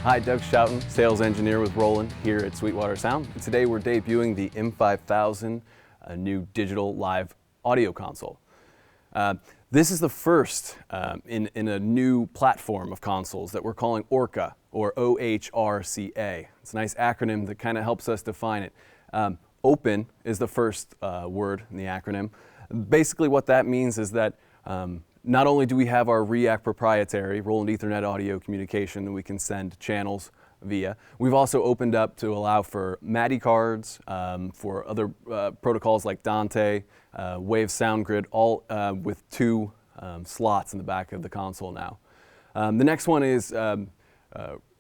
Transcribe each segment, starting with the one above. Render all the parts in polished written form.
Hi, Doug Schouten, sales engineer with Roland here at Sweetwater Sound. And today we're debuting the M-5000, a new digital live audio console. This is the first in a new platform of consoles that we're calling OHRCA, or OHRCA. It's a nice acronym that kind of helps us define it. Open is the first word in the acronym. Basically what that means is that not only do we have our REACT proprietary Roland Ethernet audio communication that we can send channels via, we've also opened up to allow for MADI cards, for other protocols like Dante, Wave Sound Grid, all with two slots in the back of the console now. The next one is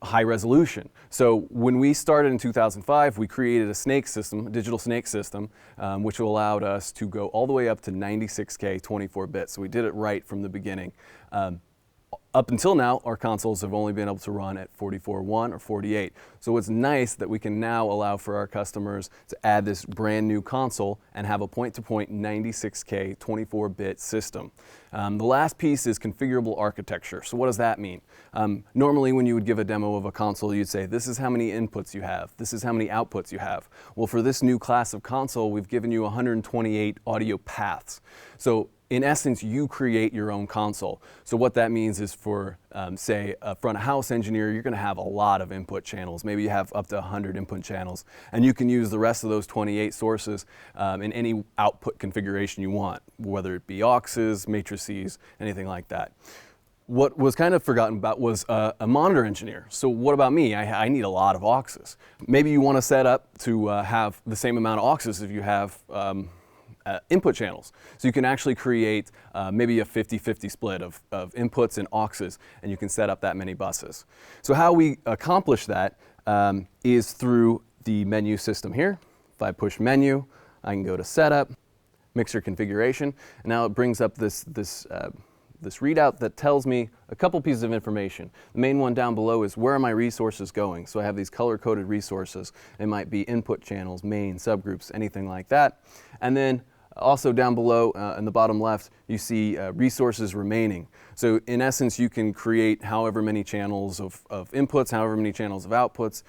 high resolution. So when we started in 2005, we created a snake system, a digital snake system, which allowed us to go all the way up to 96K 24 bits. So we did it right from the beginning. Up until now, our consoles have only been able to run at 44.1 or 48. So it's nice that we can now allow for our customers to add this brand new console and have a point-to-point 96K 24-bit system. The last piece is configurable architecture. So what does that mean? Normally when you would give a demo of a console, you'd say, this is how many inputs you have, this is how many outputs you have. Well, for this new class of console, we've given you 128 audio paths. So in essence, you create your own console. So what that means is for, say, a front of house engineer, you're going to have a lot of input channels. Maybe you have up to 100 input channels, and you can use the rest of those 28 sources in any output configuration you want, whether it be auxes, matrices, anything like that. What was kind of forgotten about was a monitor engineer. So what about me? I need a lot of auxes. Maybe you want to set up to have the same amount of auxes if you have input channels. So you can actually create maybe a 50-50 split of inputs and auxes, and you can set up that many buses. So how we accomplish that is through the menu system here. If I push menu, I can go to setup, mixer configuration, and now it brings up this readout that tells me a couple pieces of information. The main one down below is where are my resources going? So I have these color-coded resources. It might be input channels, main, subgroups, anything like that. And then also down below in the bottom left, you see resources remaining. So in essence, you can create however many channels of inputs, however many channels of outputs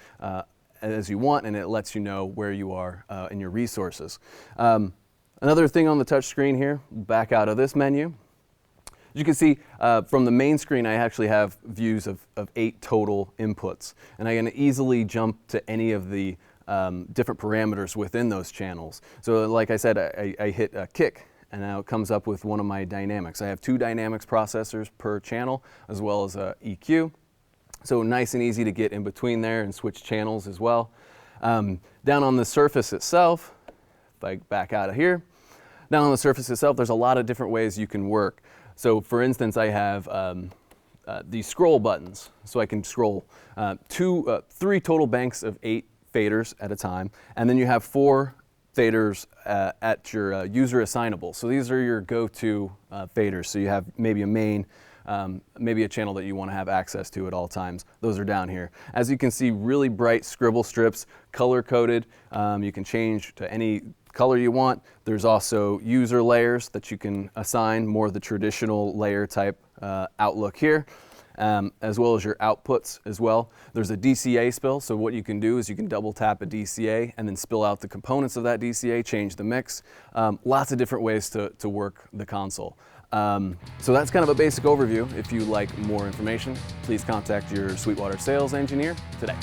as you want, and it lets you know where you are in your resources. Another thing on the touch screen here, back out of this menu. As you can see, from the main screen, I actually have views of 8 total inputs, and I can easily jump to any of the different parameters within those channels. So like I said, I hit kick, and now it comes up with one of my dynamics. I have 2 dynamics processors per channel, as well as a EQ. So nice and easy to get in between there and switch channels as well. Down on the surface itself, if I back out of here, down on the surface itself, there's a lot of different ways you can work. So for instance, I have these scroll buttons, so I can scroll 3 total banks of 8 faders at a time, and then you have 4 faders at your user assignable. So these are your go-to faders. So you have maybe a main, maybe a channel that you want to have access to at all times. Those are down here. As you can see, really bright scribble strips, color-coded. You can change to any color you want. There's also user layers that you can assign, more of the traditional layer type outlook here, as well as your outputs as well. There's a DCA spill, so what you can do is you can double tap a DCA and then spill out the components of that DCA, change the mix. Lots of different ways to work the console. So that's kind of a basic overview. If you like more information, please contact your Sweetwater sales engineer today.